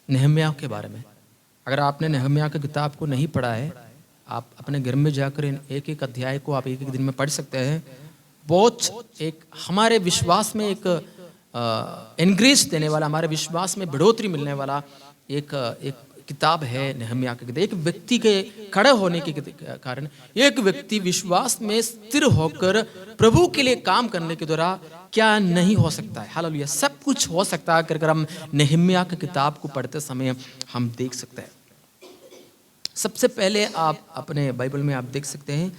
नहम्याह के बारे में। अगर आपने नहम्याह की किताब को नहीं पढ़ा है, आप अपने घर में जाकर इन एक एक अध्याय को आप एक एक दिन में पढ़ सकते हैं। बहुत एक हमारे विश्वास में एक एनकरेज देने वाला, हमारे विश्वास में बढ़ोतरी मिलने वाला एक एक किताब है नहम्याह की किताब। एक व्यक्ति के खड़े होने के कारण एक व्यक्ति विश्वास में स्थिर होकर प्रभु के लिए काम करने के द्वारा क्या नहीं हो सकता है। हालेलुया, सब कुछ हो सकता है अगर हम नहम्याह की किताब को पढ़ते समय हम देख सकते हैं। सबसे पहले आप अपने बाइबल में आप देख सकते हैं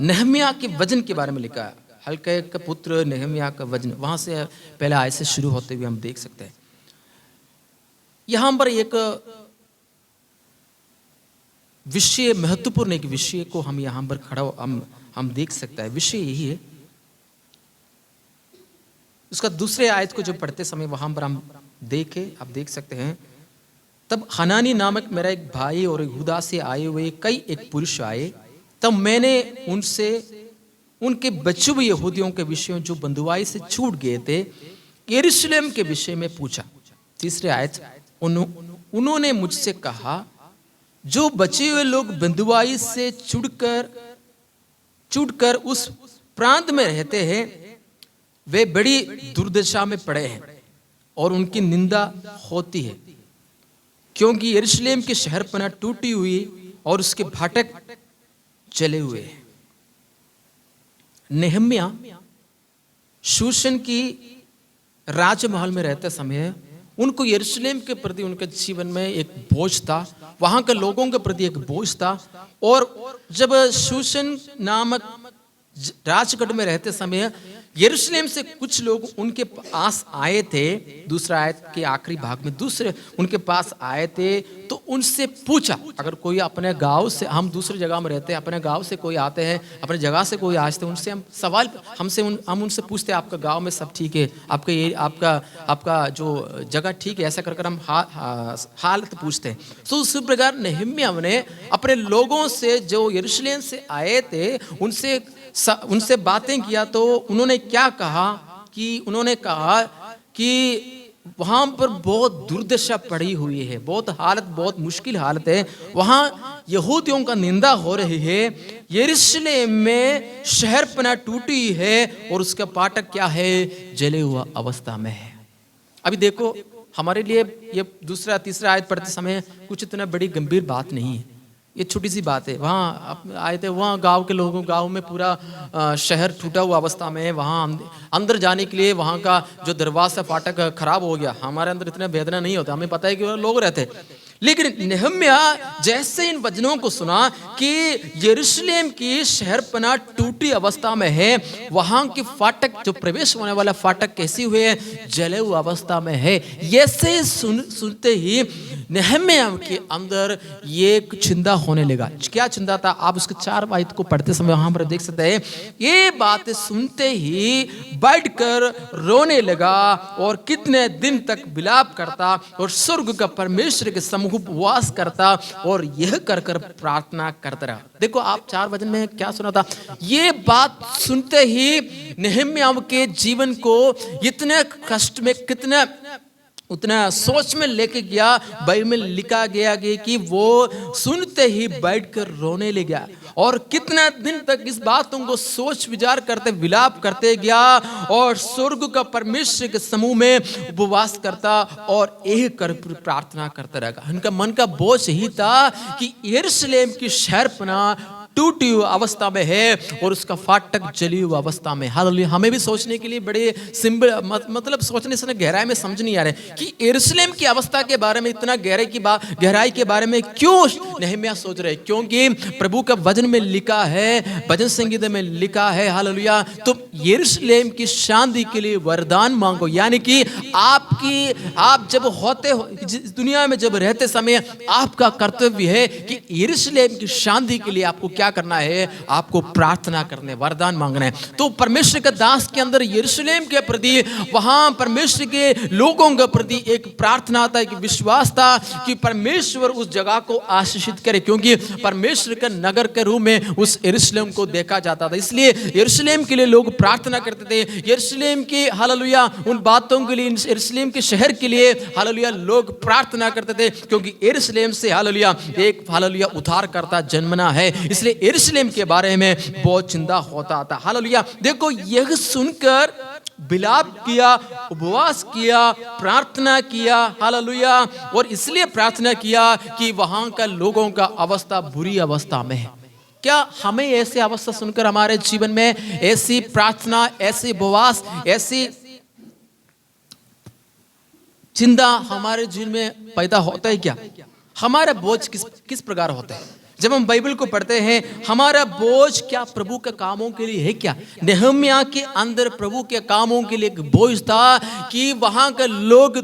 नहम्याह के वचन के बारे में लिखा है। हल्के का पुत्र नहम्याह का वचन, वहां से पहले आयत से शुरू होते हुए हम देख सकते हैं। यहां पर एक विषय, महत्वपूर्ण एक विषय को हम यहां पर खड़ा हम देख सकते हैं। विषय यही है, उसका दूसरे आयत को जो पढ़ते समय वहां पर हम आप देख सकते हैं। तब हनानी नामक मेरा एक भाई और यहूदा से आए हुए कई एक पुरुष आए, तब मैंने उनसे उनके बचे हुए यहूदियों के विषय जो बंधुआई से छूट गए थे यरूशलेम के विषय में पूछा। तीसरे आयत, उन्होंने मुझसे कहा, जो बचे हुए लोग बंधुआई से छूटकर उस प्रांत में रहते हैं वे बड़ी दुर्दशा में पड़े हैं और उनकी निंदा होती है, क्योंकि यरूशलेम के शहरपना टूटी हुई और उसके फाटक चले हुए हैं। नहम्याह शूशन की राजमहल में रहते समय उनको यरूशलेम के प्रति उनके जीवन में एक बोझ था, वहां के लोगों के प्रति एक बोझ था। और जब शूशन नामक राजगढ़ में रहते समय यरूशलेम से कुछ लोग उनके पास आए थे, दूसरा आयत के आखिरी भाग में दूसरे उनके पास आए थे, तो उनसे पूछा। अगर कोई अपने गांव से, हम दूसरी जगह में रहते हैं, अपने गांव से कोई आते हैं, अपने जगह से कोई आते हैं, उनसे हम सवाल हम उनसे पूछते हैं, आपका गांव में सब ठीक है, आपका जो जगह ठीक है, ऐसा कर हम हालत पूछते हैं। तो उसी प्रकार नहम्याह ने अपने लोगों से जो यरूशलेम से आए थे उनसे बातें किया। तो उन्होंने क्या कहा कि वहां पर बहुत दुर्दशा पड़ी हुई है, बहुत मुश्किल हालत है, वहां यहूदियों का निंदा हो रही है, यरूशलेम में शहरपना टूटी है और उसका फाटक क्या है, जले हुआ अवस्था में है। अभी देखो, हमारे लिए ये दूसरा तीसरा आयत पढ़ते समय कुछ इतना बड़ी गंभीर बात नहीं है, ये छोटी सी बात है। वहाँ आए थे, वहाँ गांव में पूरा शहर टूटा हुआ अवस्था में है, वहाँ अंदर जाने के लिए वहाँ का जो दरवाजा फाटक खराब हो गया। हमारे अंदर इतना वेदना नहीं होता, हमें पता है कि वो लोग रहते। लेकिन नहम्याह जैसे इन वचनों को सुना कि यरूशलेम की शहरपना टूटी अवस्था में है, वहां की फाटक जो प्रवेश होने वाला फाटक कैसी हुए है, जले हुआ अवस्था में है, ऐसे सुनते ही नहम्याह के अंदर ये चिंता होने लगा। क्या चिंता था? आप उसके 4 आयत को पढ़ते समय वहां पर देख सकते हैं। ये बातें सुनते ही बैठकर रोने लगा और कितने दिन तक विलाप करता और स्वर्ग का परमेश्वर के सम्मुख उपवास करता और यह कर प्रार्थना करता रहा। देखो, आप 4 वचन में क्या सुना था? ये बात सुनते ही नहम्याह के जीवन को इतने कष्ट में, उतना सोच में लेके गया। बाइबल में लिखा गया कि वो सुनते ही बैठकर रोने लगा और कितना दिन तक इस बातों को सोच विचार करते विलाप करते गया और स्वर्ग का परमेश्वर के समूह में उपवास करता और एक कर प्रार्थना करता रहेगा। उनका मन का बोझ यही था कि यरूशलेम की शहरपना टूटी हुई अवस्था में है और उसका फाटक जली हुई अवस्था में। हालेलुया। हमें भी सोचने के लिए बड़े सिंपल, मतलब सोचने से गहराई में समझ नहीं आ रहे कि यरूशलेम की अवस्था के बारे में इतना गहराई के बारे में क्यों नहम्याह सोच रहे। क्योंकि प्रभु का वचन में लिखा है, भजन संगीत में लिखा है, हालेलुया, तो यरूशलेम की शांति के लिए वरदान मांगो। यानी कि आप जब होते हो दुनिया में, जब रहते समय आपका कर्तव्य है कि यरूशलेम की शांति के लिए आपको क्या क्या करना है, आपको प्रार्थना करने, वरदान मांगना है। तो परमेश्वर के दास के अंदर यरूशलेम के प्रति, वहां परमेश्वर के लोगों के प्रति एक प्रार्थना था, एक विश्वास था कि परमेश्वर उस जगह को आशीषित करे, क्योंकि परमेश्वर के नगर के रूप में उस यरूशलेम को देखा जाता था। इसलिए यरूशलेम के लिए लोग प्रार्थना करते थे। यरूशलेम के हालेलुया उन बातों के लिए, यरूशलेम के शहर के लिए हालेलुया लोग प्रार्थना करते थे, क्योंकि यरूशलेम से हालेलुया एक हालेलुया उद्धार करता जन्मना है। इसलिए यरूशलेम के बारे में बहुत चिंता होता था। हालेलुया, देखो यह सुनकर विलाप किया, उपवास किया, प्रार्थना किया, हालेलुया, और इसलिए प्रार्थना किया कि वहां का लोगों का अवस्था बुरी अवस्था में है। क्या हमें ऐसी अवस्था सुनकर हमारे जीवन में ऐसी प्रार्थना, ऐसी उपवास, ऐसी चिंता हमारे जीवन में पैदा होता है क्या? हमारा बोझ किस प्रकार होता है? जब हम बाइबल को पढ़ते हैं, हमारा बोझ क्या प्रभु के कामों के लिए है क्या? नेहम्याह के अंदर प्रभु के कामों के लिए एक बोझ था कि वहां के लोग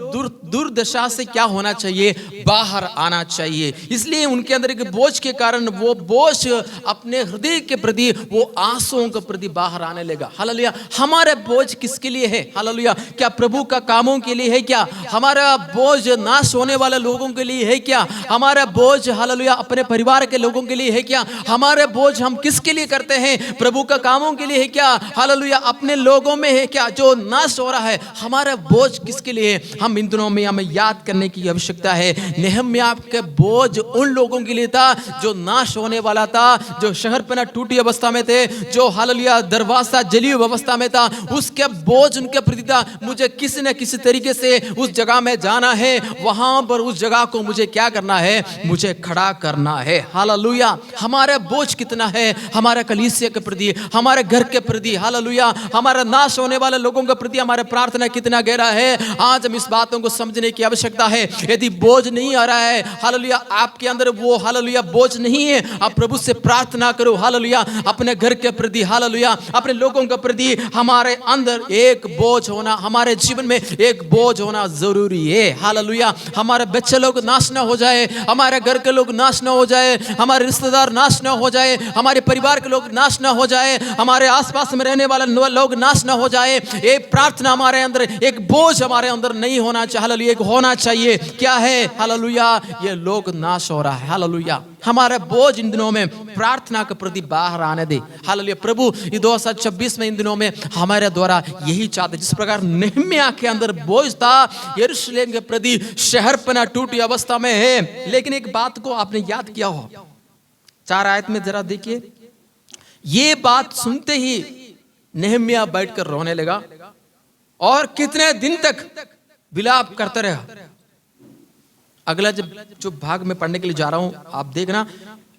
दुर्दशा से क्या होना चाहिए, बाहर आना चाहिए। इसलिए उनके अंदर एक बोझ के कारण वो बोझ अपने हृदय के प्रति, वो आंसुओं के प्रति बाहर आने लगा। हालेलुया, हमारा बोझ किसके लिए है? हालेलुया, क्या प्रभु का कामों के लिए है क्या? हमारा बोझ नाश होने वाले लोगों के लिए है क्या? हमारा बोझ हालेलुया अपने परिवार के लोगों के लिए है क्या? हमारे बोझ हम किसके लिए करते हैं? प्रभु का कामों के लिए है क्या? हालेलुया, अपने लोगों में है क्या जो नाश हो रहा है? हमारा बोझ किसके लिए है? हम इन दिनों में हमें याद करने की आवश्यकता है। नेहम्याह का बोझ उन लोगों के लिए था जो नाश होने वाला था, जो शहर पर टूटी अवस्था में थे, जो हालेलुया दरवाजा जली हुई अवस्था में था। उसके बोझ उनके प्रति था, मुझे किसी न किसी तरीके से उस जगह में जाना है, वहां पर उस जगह को मुझे क्या करना है, मुझे खड़ा करना है। हालेलुया, हमारा बोझ कितना है हमारे कलीसिया के प्रति, हमारे घर के प्रति, हालेलुया, हमारा नाश होने वाले लोगों के प्रति हमारा प्रार्थना कितना गहरा है। आज हम इस बातों को समझने की आवश्यकता है। यदि बोझ नहीं आ रहा है, हालेलुया, आपके अंदर वो हालेलुया बोझ नहीं है, आप प्रभु से प्रार्थना करो। हालेलुया, अपने घर के प्रति, हालेलुया, अपने लोगों के प्रति हमारे अंदर एक बोझ होना, हमारे जीवन में एक बोझ होना जरूरी है। हालेलुया, हमारे बच्चे लोग नाश ना हो जाए, हमारे घर के लोग नाश ना हो जाए, हमारे रिश्तेदार नाश ना हो जाए, हमारे परिवार के लोग नाश ना हो जाए, हमारे आसपास में रहने वाले लोग नाश ना हो जाए। एक प्रार्थना हमारे अंदर, एक बोझ हमारे अंदर नहीं होना चाहिए। हालेलुया, एक होना चाहिए। क्या है? हालेलुया, ये लोग नाश हो रहा है। हालेलुया, हमारा बोझ इन दिनों में प्रार्थना के प्रति बाहर आने दे। हालेलुया, प्रभु 2026 में इन दिनों में हमारे द्वारा यही चाहते, जिस प्रकार नेहम्याह के अंदर बोझ था यरूशलेम के प्रति, शहर पना टूटी अवस्था में है। लेकिन एक बात को आपने याद किया हो, 4 आयत में जरा देखिए, ये बात सुनते ही नेहम्याह बैठकर रोने लगा और कितने दिन तक विलाप करता रहा। अगला जो भाग में पढ़ने के लिए जा रहा हूं, आप देखना।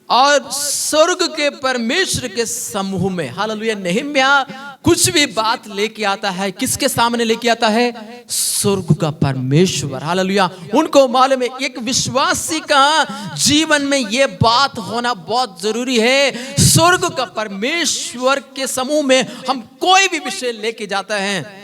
और स्वर्ग के परमेश्वर के समूह में, हालेलुया, नेहम्याह कुछ भी बात लेके आता है, किसके सामने लेके आता है? स्वर्ग का परमेश्वर। हालेलुया, उनको मालूम है एक विश्वासी का जीवन में ये बात होना बहुत जरूरी है। स्वर्ग का परमेश्वर के समूह में हम कोई भी विषय लेके जाते हैं,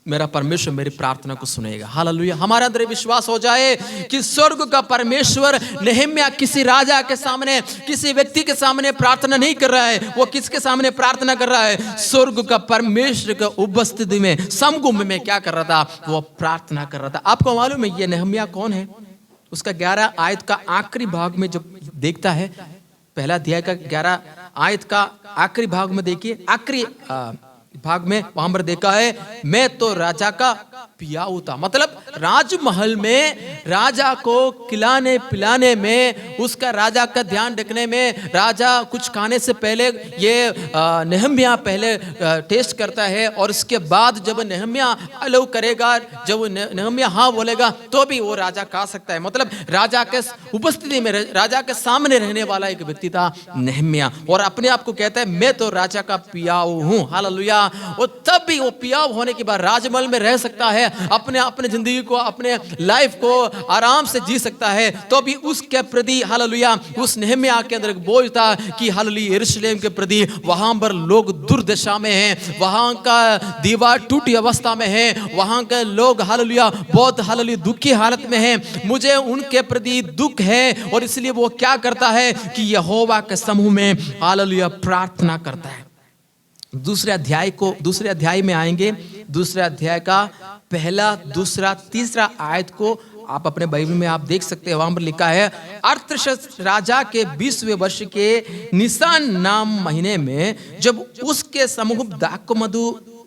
मेरा परमेश्वर मेरी प्रार्थना को सुनेगा। हालेलुया, हमारे अंदर विश्वास हो जाए कि स्वर्ग का परमेश्वर, नेहम्याह किसी राजा के सामने, किसी व्यक्ति के सामने प्रार्थना नहीं कर रहा है, वो किसके सामने प्रार्थना कर रहा है? स्वर्ग का परमेश्वर के उपस्थिति में, समगुम में क्या कर रहा था? वो प्रार्थना कर रहा था। आपको मालूम है ये नेहम्याह कौन है? उसका 11 आयत का आखिरी भाग में जब देखता है, पहला अध्याय का 11 आयत का आखिरी भाग में देखिए, आखिरी भाग में वहां पर देखा है, मैं तो राजा का पियाऊ था। मतलब राजमहल में राजा को खिलाने पिलाने में, उसका राजा का ध्यान रखने में, राजा कुछ खाने से पहले ये नेहम्याह पहले टेस्ट करता है, और उसके बाद जब नेहम्याह अलाउ करेगा, जब नेहम्याह हाँ बोलेगा तो भी वो राजा खा सकता है। मतलब राजा के उपस्थिति में, राजा के सामने रहने वाला एक व्यक्ति था नेहम्याह, और अपने आप को कहता है मैं तो राजा का पियाऊ हूँ। हालेलुया, वो तब भी वो पियाऊ होने के बाद राजमहल में रह सकता है, अपने जिंदगी को, अपने लाइफ को आराम से जी सकता है, तो भी उसके प्रति हालेलुया उस नेहम्याह के अंदर एक बोझ था कि हालेलुया यरूशलेम के प्रति वहां पर लोग दुर्दशा में हैं, वहां का दीवार टूटी अवस्था में है, वहां के लोग हालेलुया बहुत हालेलुया दुखी हालत में हैं, मुझे उनके प्रति दुख है। और इसलिए वो क्या करता है कि यहोवा के समूह में हालेलुया प्रार्थना करता है। दूसरे अध्याय में आएंगे। दूसरे अध्याय का पहला, दूसरा, तीसरा आयत को आप अपने बाइबल में आप देख सकते हैं। वहां पर लिखा है, अर्थशस्त्र राजा के 20वें वर्ष के निसान नाम महीने में जब उसके समूह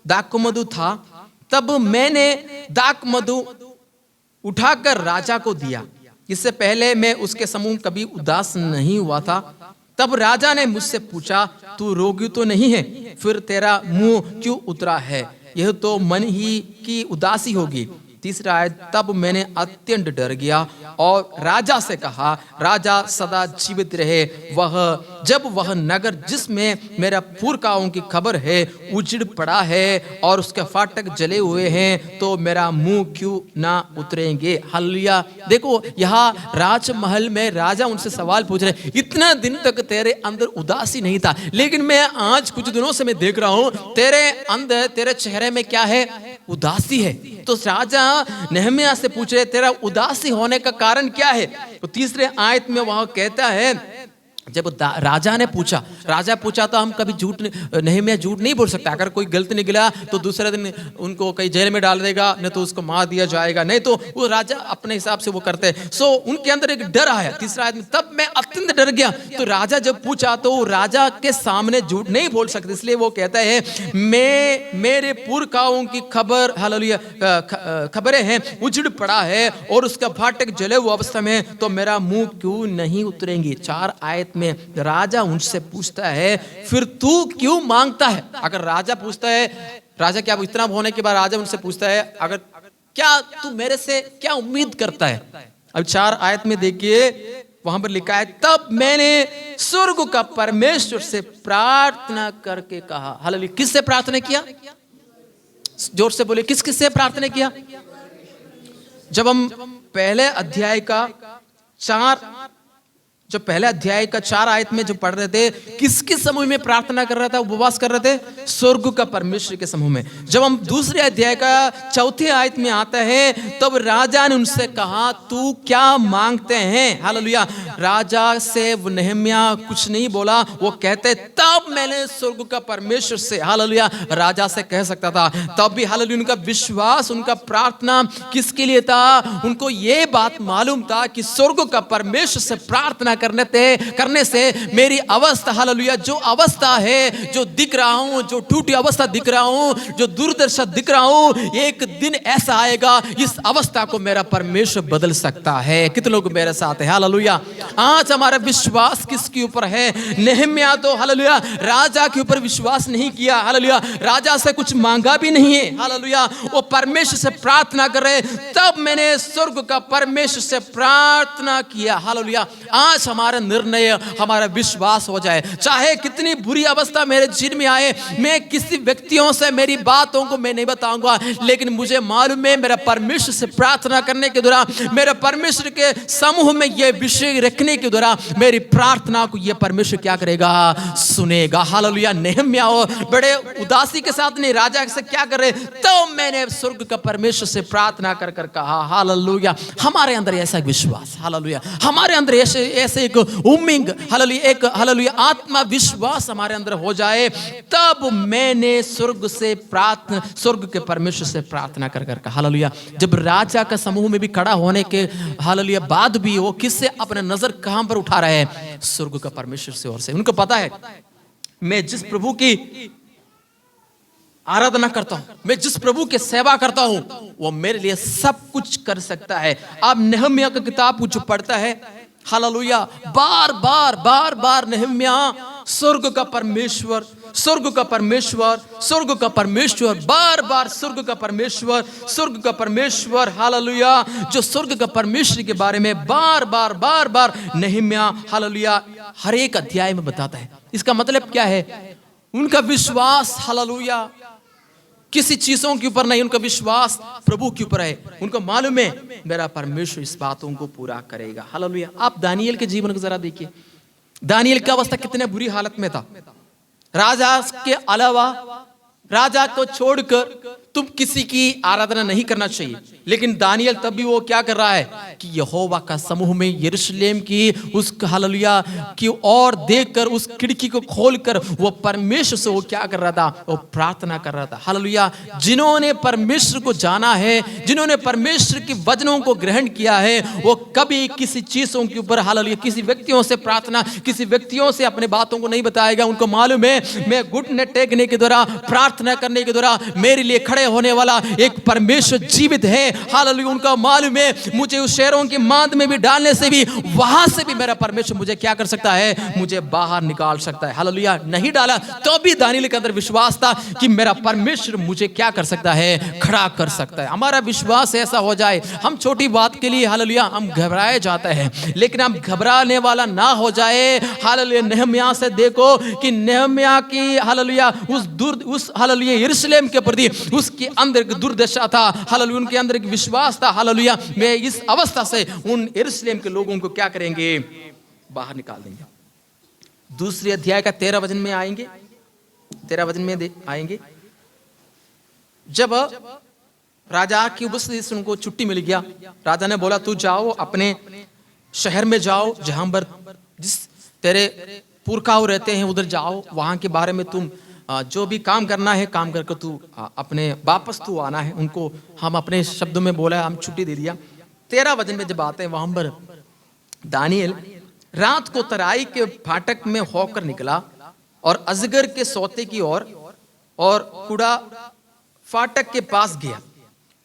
दाखमधु था, तब मैंने दाखमधु उठाकर राजा को दिया। इससे पहले मैं उसके समूह कभी उदास नहीं हुआ था। तब राजा ने मुझसे पूछा, तू रोगी तो नहीं है? फिर तेरा मुंह क्यों उतरा है? यह तो मन ही की उदासी होगी। तीसरा आयत, तब मैंने अत्यंत डर गया और राजा से कहा, राजा सदा जीवित रहे, जब वह नगर जिसमें मेरा पुरखाओं की खबर है उजड़ पड़ा है और उसके फाटक जले हुए हैं, तो मेरा मुंह क्यों ना उतरेंगे। हालेलुया। देखो यहाँ राजमहल में राजा उनसे सवाल पूछ रहे, इतना दिन तक तेरे अंदर उदासी नहीं था, लेकिन मैं आज कुछ दिनों से मैं देख रहा हूं तेरे अंदर, तेरे चेहरे में क्या है? उदासी है। तो राजा नेहम्याह से पूछ रहे, तेरा उदासी होने का कारण क्या है? तो तीसरे आयत में वह कहता है, जब राजा पूछा तो हम कभी नेहम्याह झूठ नहीं बोल सकता। अगर कोई गलती निकला तो दूसरे दिन उनको कहीं जेल में डाल देगा, नहीं तो उसको मार दिया जाएगा, नहीं तो वो राजा अपने हिसाब से वो करते हैं। सो उनके अंदर एक डर आया। तीसरा आदमी, तब मैं अत्यंत डर गया। तो राजा जब पूछा तो राजा के सामने झूठ नहीं बोल सकते, इसलिए वो कहता है, मेरे पुरखाओं की खबर हालेलुया खबरें हैं उजड़ पड़ा है और उसका फाटक जले हुए अवस्था में, तो मेरा मुंह क्यों नहीं उतरेंगी। 4 आयत में राजा उनसे पूछता है, फिर तू क्यों मांगता है? अगर राजा पूछता है, राजा क्या इतना होने के बाद राजा उनसे पूछता है, अगर क्या तू मेरे से क्या उम्मीद करता है? अब 4 आयत में देखिए, वहां पर लिखा है, तब मैंने स्वर्ग का परमेश्वर से प्रार्थना करके कहा। हालेलुया। किससे प्रार्थना किया? जोर से बोले, किस किस से प्रार्थना किया? जब हम पहले अध्याय का 4 आयत में जो पढ़ रहे थे, किसके समूह में प्रार्थना कर रहा था, उपवास कर रहे थे? स्वर्ग का परमेश्वर के समूह में। जब हम दूसरे अध्याय का 4 आयत में आता है, तब राजा ने उनसे कहा, तू क्या मांगते हैं? हालेलुया। राजा से नेहम्याह कुछ नहीं बोला, वो कहते, तब मैंने स्वर्ग का परमेश्वर से, हालेलुया, राजा से कह सकता था। तब भी हालेलुया उनका विश्वास, उनका प्रार्थना किसके लिए था? उनको ये बात मालूम था कि स्वर्ग का परमेश्वर से प्रार्थना करने से मेरी अवस्था, हालेलुया, जो अवस्था है, जो दिख रहा हूं, जो टूटी अवस्था दिख रहा हूं, जो दुर्दशा दिख रहा हूं, एक दिन ऐसा आएगा, इस अवस्था को मेरा परमेश्वर बदल सकता है। कितने लोग मेरे साथ हैं? हालेलुया। आज हमारा विश्वास किसके ऊपर है? नेहम्याह तो हालेलुया राजा के ऊपर विश्वास नहीं किया, हालेलुया, राजा से कुछ मांगा भी नहीं है, हालेलुया, वो परमेश्वर से प्रार्थना कर रहे, तब मैंने स्वर्ग का परमेश्वर से प्रार्थना किया। हालेलुया। आज हमारा निर्णय, हमारा विश्वास हो जाए, चाहे कितनी बुरी अवस्था मेरे जीवन में आए, मैं किसी व्यक्तियों से मेरी बातों को मैं नहीं बताऊंगा, लेकिन मुझे मालूम है मेरा परमेश्वर से प्रार्थना करने के दौरान, मेरे परमेश्वर के समूह में ये विषय रखने के दौरान मेरी प्रार्थना को ये परमेश्वर क्या करेगा? सुनेगा। हालेलुया। नेहम्याह बड़े उदासी के साथ नहीं, राजा से क्या कर रहे, तो मैंने स्वर्ग का परमेश्वर से प्रार्थना कर कहा। हालेलुया। हमारे अंदर ऐसा विश्वास, हालेलुया, हमारे अंदर ऐसे एक उम्मीद, हालेलुया, एक हालेलुया आत्मा विश्वास हमारे अंदर हो जाए, तब मैंने स्वर्ग के परमेश्वर से प्रार्थना कर कहा। हालेलुया। जब राजा का समूह में भी खड़ा होने के हालेलुया बाद भी वो किससे अपना नजर कहां पर उठा रहे हैं? स्वर्ग का परमेश्वर से ओर से। उनको पता है, मैं जिस प्रभु की आराधना करता हूं, मैं जिस प्रभु की सेवा करता हूं, वो मेरे लिए सब कुछ कर सकता है। आप नेहम्याह की किताब जो पढ़ता है, हालेलुया, बार बार नेहम्याह स्वर्ग का परमेश्वर, स्वर्ग का परमेश्वर, स्वर्ग का परमेश्वर, बार बार स्वर्ग का परमेश्वर, स्वर्ग का परमेश्वर, हालेलुया, जो स्वर्ग का परमेश्वर के बारे में बार बार नेहम्याह हालेलुया हर एक अध्याय में बताता है। इसका मतलब क्या है? उनका विश्वास, हालेलुया, किसी चीजों के ऊपर नहीं, उनका विश्वास प्रभु के ऊपर है। उनको मालूम है मेरा परमेश्वर इस बातों को पूरा करेगा। हालेलुया। आप दानियल के जीवन को जरा देखिए, दानियल की अवस्था कितने बुरी हालत में था। राजा के अलावा, राजा को छोड़कर तुम किसी की आराधना नहीं करना चाहिए, लेकिन दानियल तब भी वो क्या कर रहा है कि यहोवा का समूह में यरूशलेम की उस हालेलुया की ओर देखकर, उस खिड़की को खोलकर वो परमेश्वर से वो क्या कर रहा था, वो प्रार्थना कर रहा था। हालेलुया। जिन्होंने परमेश्वर को जाना है, जिन्होंने परमेश्वर के वचनों को ग्रहण किया है, वो कभी किसी चीजों के ऊपर हालेलुया किसी व्यक्तियों से प्रार्थना, किसी व्यक्तियों से अपने बातों को नहीं बताएगा। उनको मालूम है मैं घुटने टेकने के द्वारा, प्रार्थना करने के द्वारा मेरे लिए खड़े होने वाला एक परमेश्वर जीवित है। हालेलुया। उनका मालूम है मुझे उस शहरों की मांद में भी डालने से भी, वहां से भी मेरा परमेश्वर मुझे क्या कर सकता है, मुझे बाहर निकाल सकता है। हालेलुया। नहीं डाला तो भी दानियल के अंदर विश्वास था कि मेरा परमेश्वर मुझे क्या कर सकता है, खड़ा कर सकता है। हमारा विश्वास ऐसा हो जाए, हम छोटी बात के लिए हालेलुया हम घबराए जाते हैं, लेकिन हम घबराने वाला ना हो जाए। हालेलुया। नेहम्याह से देखो कि नेहम्याह की हालेलुया उस हालेलुया यरूशलेम के प्रति उसके अंदर एक दुर्दशा था। हालेलुया। उनके अंदर एक विश्वास था। हालेलुया। मैं इस अवस्था से उन यरूशलेम के लोगों को क्या करेंगे, बाहर निकाल देंगे। दूसरे अध्याय का 13 वचन में आएंगे, 13 वचन में आएंगे। जब राजा की उपस्थिति से उनको छुट्टी मिल गया, राजा ने बोला तू जाओ अपने शहर में जाओ, जहां पर जिस तेरे पुरखाओं रहते हैं उधर जाओ, वहां के बारे में तुम जो भी काम करना है काम करके तू अपने वापस तू आना है। उनको हम अपने शब्दों में बोला, हम छुट्टी दे दिया। 13 वचन में जब आते हैं वहां पर दानियल रात को तराई के फाटक में होकर निकला और अजगर के सोते की ओर और कुड़ा फाटक के पास गया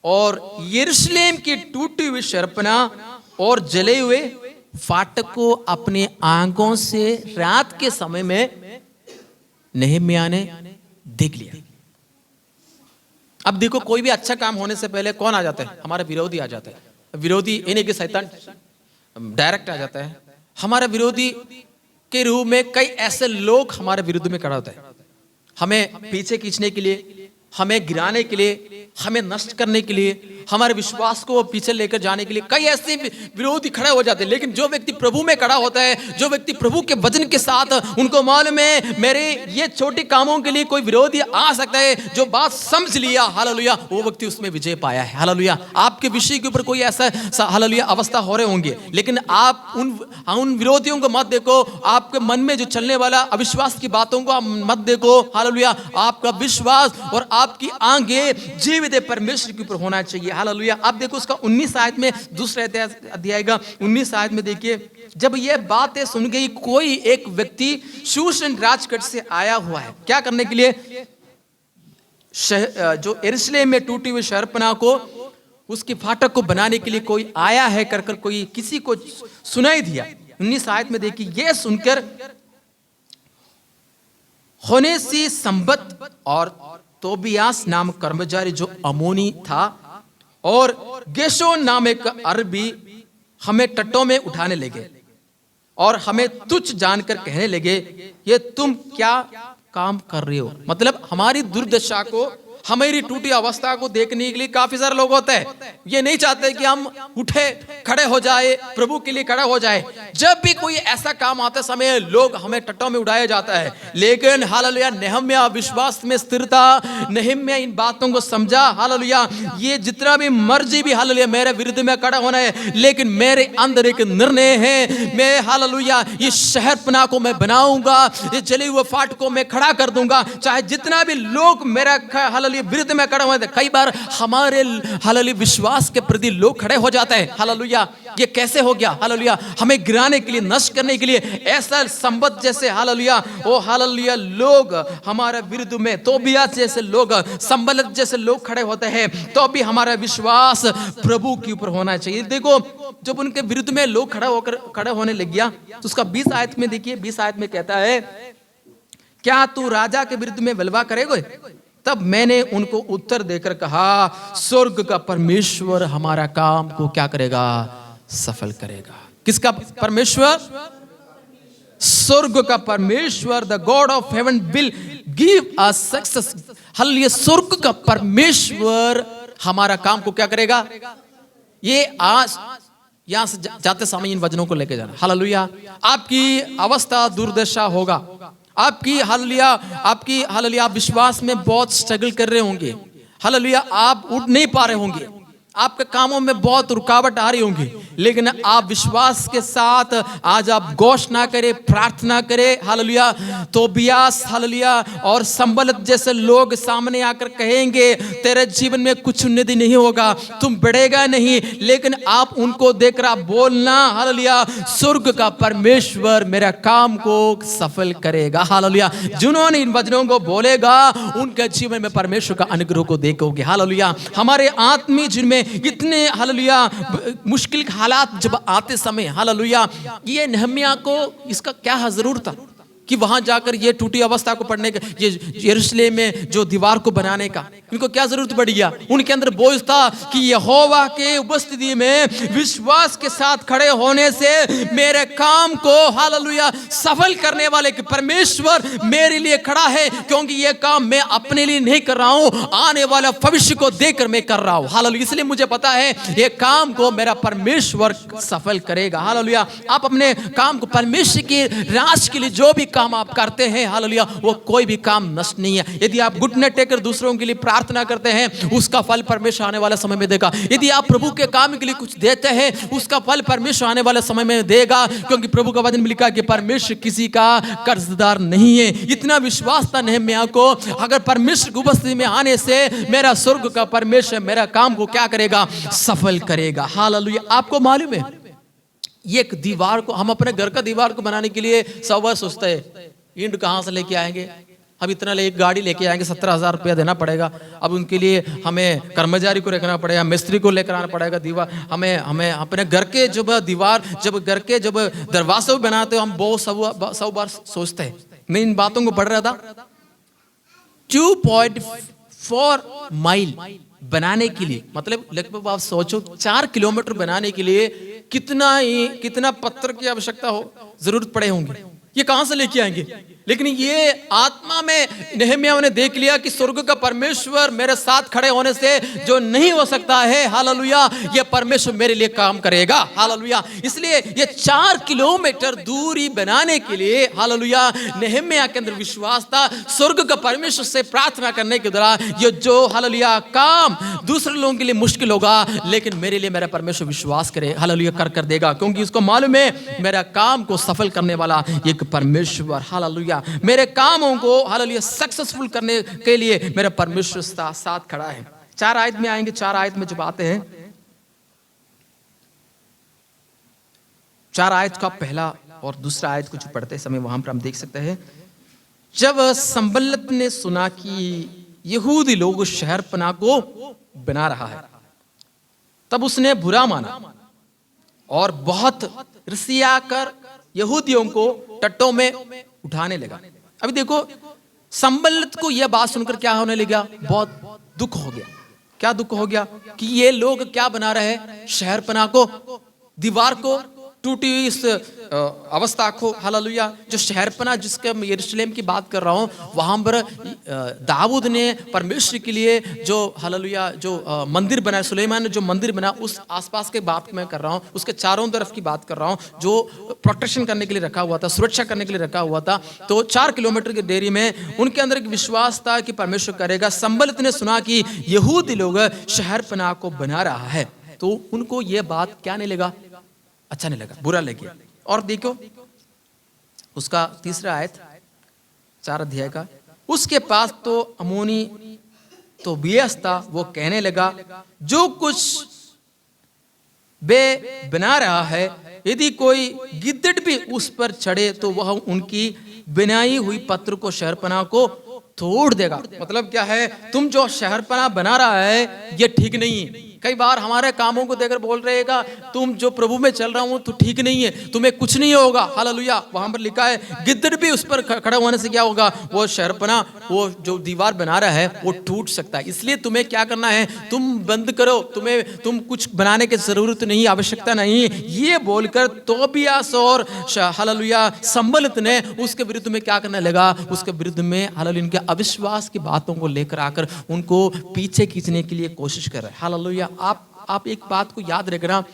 और यरूशलेम की टूटी हुई शर्पना और जले हुए फाटक को अपने आंखों से रात के समय में नेहम्याह ने देख लिया। अब देखो, कोई भी अच्छा काम होने से पहले कौन आ जाता है, हमारा विरोधी आ जाता है। विरोधी यानी कि शैतान डायरेक्ट आ जाता है। हमारा विरोधी के रूप में कई ऐसे लोग हमारे विरुद्ध में खड़ा होता है, हमें पीछे खींचने के लिए, हमें गिराने के लिए, हमें नष्ट करने के लिए, हमारे विश्वास को पीछे लेकर जाने के लिए कई ऐसे विरोधी खड़े हो जाते हैं। लेकिन जो व्यक्ति प्रभु में खड़ा होता है, जो व्यक्ति प्रभु के वचन के साथ, उनको मालूम है मेरे ये छोटे कामों के लिए कोई विरोधी आ सकता है, जो बात समझ लिया हालेलुया वो व्यक्ति उसमें विजय पाया है। हालेलुया। आपके विषय के ऊपर कोई ऐसा हालेलुया अवस्था हो रहे होंगे, लेकिन आप उन विरोधियों को मत देखो, आपके मन में जो चलने वाला अविश्वास की बातों को आप मत देखो। हालेलुया। आपका विश्वास और आपकी आंखें जीवित परमेश्वर के ऊपर होना चाहिए। हालेलुया। आप देखो उसका 19 आयत में, दूसरे अध्याय का 19 आयत में देखिए, जब ये बातें सुन गई कोई एक व्यक्ति शूशन राजगढ़ से आया हुआ है, क्या करने के लिए, जो यरूशलेम में टूटी हुई शहरपनाह को, उसके फाटक को बनाने के लिए कोई आया है कर कोई किसी को सुनाई दिया। 19 आयत में देखिए, यह सुनकर होने सी संबत और तोबियास नाम कर्मचारी जो अमोनी था और गेशोन नाम एक अरबी हमें टट्टों में उठाने लगे और हमें तुच्छ जानकर कहने लगे ये तुम क्या काम कर रहे हो। मतलब हमारी दुर्दशा को, हमारी टूटी अवस्था को देखने के लिए काफी सारे लोग होते हैं। ये नहीं चाहते कि हम उठे खड़े हो जाए, प्रभु के लिए खड़ा हो जाए। जब भी कोई ऐसा काम आते समय लोग हमें टट्टों में उड़ाया जाता है, लेकिन हालेलुया नेहम्याह विश्वास में स्थिर था। नेहम्याह इन बातों को समझा। हालेलुया। ये जितना भी मर्जी भी हालेलुया मेरे विरुद्ध में खड़ा होना है, लेकिन मेरे अंदर एक निर्णय है, मैं हालेलुया इस शहरपनाह को मैं बनाऊंगा, ये जले हुए फाटकों में खड़ा कर दूंगा, चाहे जितना भी लोग मेरा विरुद्ध में खड़े हुए थे। कई बार हमारे हालेलुया विश्वास के प्रति लोग खड़े हो जाते हैं। हालेलुया। ये कैसे हो गया? हालेलुया हमें गिराने के लिए, नष्ट करने के लिए, ऐसा संबत जैसे हालेलुया ओ हालेलुया लोग हमारे विरुद्ध में, तोबियास जैसे लोग, संबलत जैसे लोग खड़े होते हैं, तो भी हमारा विश्वास प्रभु के ऊपर होना चाहिए। देखो जब उनके विरुद्ध में लोग खड़े होने लग गया तो उसका 20 आयत में देखिए, 20 आयत में कहता है क्या तू राजा के विरुद्ध में बलवा करेगा? तब मैंने उनको उत्तर देकर कहा स्वर्ग का परमेश्वर हमारा काम को क्या करेगा? सफल करेगा। किसका परमेश्वर? स्वर्ग का परमेश्वर, the God of haven will give us success. Hallelujah, स्वर्ग का परमेश्वर हमारा काम को क्या करेगा? ये आज यहां से जाते समय इन वचनों को लेके जाना। हालेलुया, आपकी अवस्था दुर्दशा होगा, आपकी हालेलुया आप विश्वास में बहुत स्ट्रगल कर रहे होंगे। हालेलुया, आप उठ नहीं पा रहे होंगे, आपके कामों में बहुत रुकावट आ रही होंगी, लेकिन आप विश्वास के साथ आज आप घोषणा करें, प्रार्थना करें। हालेलुया, तोबियास हालेलुया और संबलत जैसे लोग सामने आकर कहेंगे तेरे जीवन में कुछ उन्नति नहीं होगा, तुम बढ़ेगा नहीं, लेकिन आप उनको देखकर आप बोलना हालेलुया, स्वर्ग का परमेश्वर मेरा काम को सफल करेगा। हालेलुया, जिन्होंने इन वचनों को बोलेगा उनके जीवन में परमेश्वर का अनुग्रह को देखोगे। हालेलुया, हमारे आत्मीय जीवन में इतने हालेलुया मुश्किल हालात जब आते समय, हालेलुया, ये नहम्याह को इसका क्या जरूरत था कि वहां जाकर ये टूटी अवस्था को पढ़ने का, ये यरूशलेम में जो दीवार को बनाने का इनको क्या जरूरत पड़ गया? उनके अंदर बोझ था कि यहोवा के उपस्थिति में विश्वास के साथ खड़े होने से मेरे काम को हालेलुया सफल करने वाले कि परमेश्वर मेरे लिए खड़ा है, क्योंकि ये काम मैं अपने लिए नहीं कर रहा हूं, आने वाला भविष्य को देखकर मैं कर रहा हूं। हालेलुया, इसलिए मुझे पता है ये काम को मेरा परमेश्वर सफल करेगा। हालेलुया, आप अपने काम को परमेश्वर के राज के लिए जो भी काम आप करते हैं, हालेलुया, वो कोई भी काम नष्ट नहीं है। यदि आप घुटने टेकर दूसरों के लिए प्रार्थना करते हैं, उसका फल परमेश्वर आने वाले समय में देगा। यदि आप प्रभु के काम के लिए कुछ देते हैं, उसका फल परमेश्वर आने वाले समय में देगा, क्योंकि प्रभु का वचन में लिखा है कि परमेश्वर किसी का कर्जदार नहीं है। इतना विश्वास था नहम्याह को, अगर परमेश्वर की उपस्थिति में आने से मेरा स्वर्ग का परमेश्वर मेरा काम को क्या करेगा? सफल करेगा। हालेलुया, आपको मालूम है ये एक दीवार को, हम अपने घर का दीवार को बनाने के लिए 100 बार सोचते हैं ईंट कहाँ से लेके आएंगे, हम इतना एक गाड़ी लेके आएंगे, 17,000 रुपया देना पड़ेगा, अब उनके लिए हमें कर्मचारी को रखना पड़ेगा, मिस्त्री को लेकर आना पड़ेगा, दीवार हमें अपने घर के जब घर के दरवाजे बनाते हो हम बहुत 100 बार सोचते हैं। मैं इन बातों को पढ़ रहा था, 2.4 माइल बनाने के लिए, मतलब लगभग आप सोचो 4 किलोमीटर बनाने के लिए कितना पत्थर की आवश्यकता जरूरत पड़े होंगे, ये कहां से लेके आएंगे? लेकिन ये आत्मा में नहम्याह ने देख लिया कि स्वर्ग का परमेश्वर मेरे साथ खड़े होने से जो नहीं हो सकता है, हालेलुया, ये परमेश्वर मेरे लिए काम करेगा। हालेलुया, इसलिए ये 4 किलोमीटर दूरी बनाने के लिए हालेलुया नहम्याह के अंदर विश्वास था। स्वर्ग का परमेश्वर से प्रार्थना करने के द्वारा ये जो हालेलुया काम दूसरे लोगों के लिए मुश्किल होगा, लेकिन मेरे लिए मेरा परमेश्वर विश्वास करे, हालेलुया कर देगा, क्योंकि उसको मालूम है मेरा काम को सफल करने वाला एक परमेश्वर, हालेलुया, मेरे कामों को हालेलुया सक्सेसफुल करने के लिए मेरा परमेश्वर साथ खड़ा है। 4 आयत में आएंगे, 4 आयत में जब आते हैं, 4 आयत का पहला और दूसरा आयत कुछ पढ़ते समय वहां पर हम देख सकते हैं, जब संबलत ने सुना कि यहूदी लोग शहर पनाह को बना रहा है, तब उसने बुरा माना और बहुत रिसिया कर यहूदियों को टट्टों में उठाने लगा। अभी देखो, संबलत को यह बात सुनकर क्या होने लगा? बहुत दुख हो गया। क्या दुख हो गया? कि ये लोग क्या बना रहे हैं? शहर पनाह को, दीवार को, टूटी हुई इस अवस्था को, हालेलुया, जो शहरपना जिसके यरूशलेम की बात कर रहा हूँ, वहां पर दाऊद ने परमेश्वर के लिए जो हालेलुया जो मंदिर बनाया, सुलेमान ने जो मंदिर बनाया, उस आसपास के बात मैं कर रहा हूँ, उसके चारों तरफ की बात कर रहा हूँ, जो प्रोटेक्शन करने के लिए रखा हुआ था, सुरक्षा करने के लिए रखा हुआ था। तो 4 किलोमीटर की देरी में उनके अंदर एक विश्वास था कि परमेश्वर करेगा। संबलत ने सुना कि यहूदी लोग शहरपनाह को बना रहा है, तो उनको यह बात क्या नहीं लगा? अच्छा नहीं लगा, बुरा लग गया। और देखो उसका तीसरा आयत 4 अध्याय का, उसके पास तो अमोनी तोबियास था, वो कहने लगा जो कुछ बे बना रहा है, यदि कोई गिद्दड़ भी उस पर चढ़े तो वह उनकी बनाई हुई पत्र को शहरपनाह को तोड़ देगा। मतलब क्या है? तुम जो शहरपनाह बना रहा है ये ठीक नहीं है, कई बार हमारे कामों को देखकर बोल रहेगा तुम जो प्रभु में चल रहा हूं तो ठीक नहीं है, तुम्हें कुछ नहीं होगा। हालेलुया। वहां पर लिखा है गिद्दड़ भी उस पर खड़ा होने से क्या होगा, वो शहरपना, वो जो दीवार बना रहा है वो टूट सकता है। इसलिए तुम्हें क्या करना है, तुम बंद करो, तुम कुछ बनाने की जरूरत नहीं, आवश्यकता नहीं, ये बोलकर तोबियास और हालेलुया संबलत ने उसके विरुद्ध में क्या करने लगा, उसके विरुद्ध में हालेलुया इनके अविश्वास की बातों को लेकर आकर उनको पीछे खींचने के लिए कोशिश कर रहे हैं। हालेलुया। आप एक बात को याद रखना,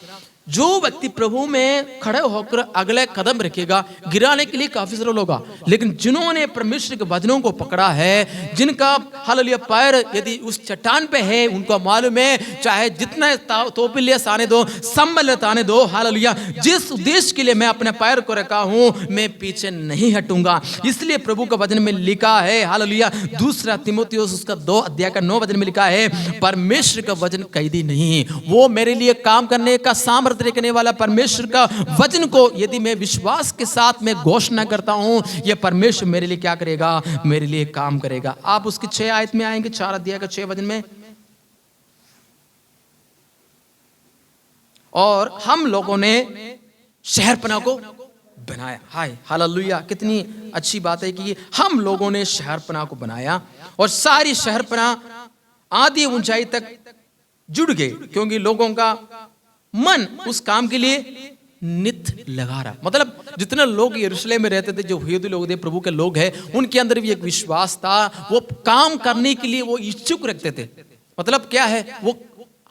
जो व्यक्ति प्रभु में खड़े होकर अगले कदम रखेगा, गिराने के लिए काफी सरल होगा, लेकिन जिन्होंने परमेश्वर के वचनों को पकड़ा है, जिनका हालेलुया पैर यदि उस चट्टान पे है, उनको मालूम है चाहे जितना तोबियास आने दो, संबलत आने दो, हालेलुया जिस उद्देश्य के लिए मैं अपने पैर को रखा हूं मैं पीछे नहीं हटूंगा। इसलिए प्रभु का वचन में लिखा है, हालेलुया 2 तीमुथियुस उसका 2 अध्याय का 9 वचन में लिखा है, परमेश्वर का वचन कैदी नहीं, वो मेरे लिए काम करने का सामर्थ्य रखने वाला परमेश्वर का वचन को यदि मैं विश्वास के साथ में घोषणा करता हूं, यह परमेश्वर मेरे लिए क्या करेगा, मेरे लिए काम करेगा। आप उसकी 6 आयत में आएंगे, 4 अध्याय का 6 वचन में, और हम लोगों ने शहरपना को बनाया। हाय हालेलुया, कितनी अच्छी बात है कि हम लोगों ने शहरपना को बनाया और सारी शहरपना आधी ऊंचाई तक जुड़ गई, क्योंकि लोगों का मन उस काम के लिए नित लगा रहा। मतलब जितने लोग यरूशलेम में रहते थे, जो यहूदी लोग थे, प्रभु के लोग हैं, उनके अंदर भी एक विश्वास था, वो काम करने के लिए वो इच्छुक रखते थे। मतलब क्या है, वो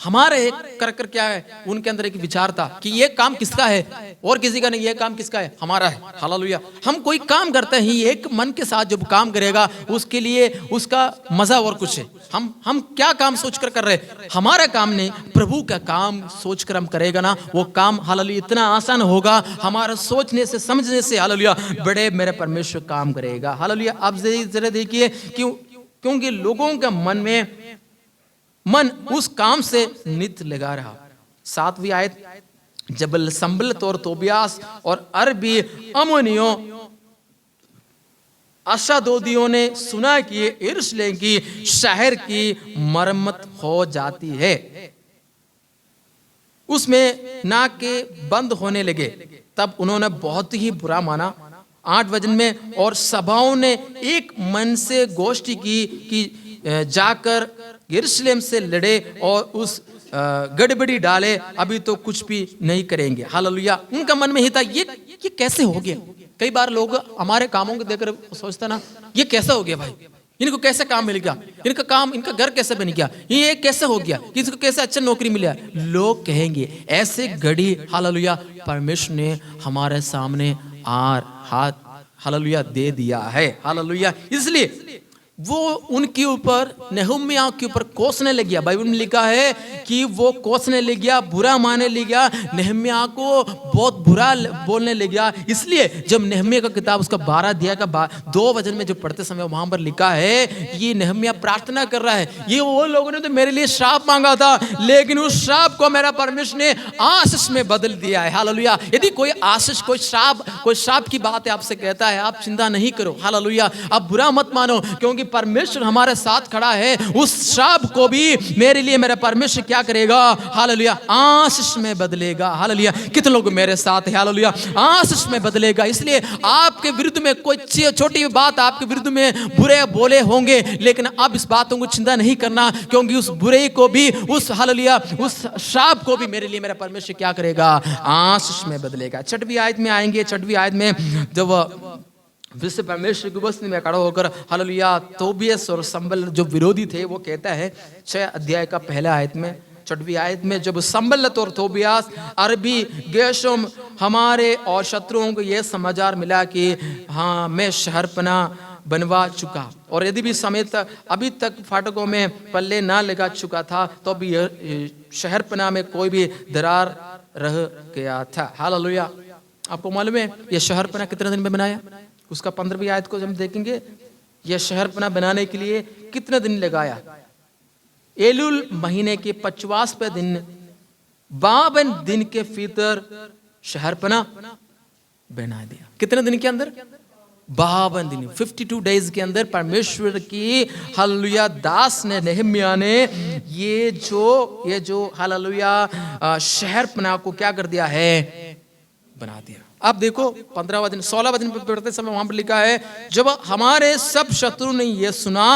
हमारे कर क्या है, उनके अंदर एक विचार था कि ये काम किसका है और किसी का नहीं, ये काम किसका है, हमारा है। हालेलुया। हम कोई काम करते हैं एक मन के साथ, जब काम करेगा उसके लिए उसका मजा और कुछ है। हम क्या काम सोचकर कर रहे हैं, हमारा काम नहीं, प्रभु का काम सोचकर हम करेगा ना, वो काम हालेलुया इतना आसान होगा, हमारा सोचने से समझने से हालेलुया बड़े मेरे परमेश्वर काम करेगा। हालेलुया। अब जरा देखिए क्योंकि लोगों का मन उस काम से नित लगा रहा। 7वीं आयत, जब संबलत और तोबियास और अरबी अम्मोनियों अशादोदियों ने सुना कि यरूशलेम की शहर की मरम्मत हो जाती है, उसमें नाके बंद होने लगे, तब उन्होंने बहुत ही बुरा माना। 8 वचन में, और सभाओं ने एक मन से गोष्ठी की कि जाकर यरूशलेम से लड़े और उस गड़बड़ी डाले, अभी तो कुछ भी नहीं करेंगे। हालेलुया। उनका मन में ही था ये कैसे हो गया। कई बार लोग हमारे कामों को देखकर सोचता ना, ये कैसे हो गया भाई, इनको कैसे काम मिल गया, इनका घर कैसे बन गया, ये कैसे हो गया, किसको कैसे अच्छा नौकरी मिला। लोग कहेंगे ऐसे घड़ी हालेलुया परमेश्वर ने हमारे सामने हाथ हालेलुया दे दिया है। हालेलुया। इसलिए वो उनके ऊपर, नेहम्याह के ऊपर कोसने लग गया। बाइबल में लिखा है कि वो कोसने लग गया, बुरा मानने लग गया, नेहम्याह को बहुत बुरा बोलने लग गया। इसलिए जब नेहम्याह का किताब उसका 12 अध्याय का 2 वचन में जो पढ़ते समय वहां पर लिखा है, ये नेहम्याह प्रार्थना कर रहा है, ये वो लोगों ने तो मेरे लिए श्राप मांगा था, लेकिन उस श्राप को मेरा परमेश्वर ने आशीष में बदल दिया है। हालेलुया। यदि कोई आशीष, कोई श्राप की बात है आपसे कहता है, आप चिंता नहीं करो। हालेलुया। आप बुरा मत मानो, क्योंकि परमेश्वर हमारे साथ खड़ा है। उस श्राप को भी मेरे लिए मेरा परमेश्वर क्या करेगा, हालेलुया आशीष में बदलेगा। हालेलुया। कितने लोग मेरे साथ है, हालेलुया आशीष में बदलेगा। इसलिए आपके विरुद्ध में कोई छोटी बात आपके विरुद्ध में बुरे बोले होंगे, लेकिन अब इस बातों को चिंता नहीं करना, क्योंकि उस बुरे को भी, उस हालेलुया उस श्राप को भी मेरे लिए मेरा परमेश्वर क्या करेगा, आशीष में बदलेगा। 6वीं आयत में आएंगे। 6वीं आयत में जब विश्व परमेश्वर की उपस्थिति में खड़ा होकर हालेलुया तोबियास और संबलत जो विरोधी थे, वो कहता है 6 अध्याय का 1 आयत में, 6वीं आयत में, जब संबलत और तोबियास अरबी गेशों हमारे और शत्रुओं को यह समाचार मिला कि हाँ मैं शहरपना बनवा चुका, और यदि भी समेत अभी तक फाटकों में पल्ले ना लगा चुका था, तो भी शहरपना में कोई भी दरार रह गया था। हालेलुया। आपको मालूम है यह शहरपना कितने दिन में बनाया, उसका 15वीं आयत को हम देखेंगे। यह शहरपना बनाने के लिए कितने दिन लगाया। एलुल महीने के 50वें दिन 52 दिन के भीतर शहरपना बना दिया। कितने दिन के अंदर, 52 दिन 52 डेज के अंदर परमेश्वर की हालेलुया दास ने नेहम्याह ने ये जो हालेलुया शहरपनाह को क्या कर दिया है, बना दिया। अब देखो 15वां दिन 16वां दिन पे पढ़ते समय वहां पर लिखा है, जब हमारे सब शत्रु ने ये सुना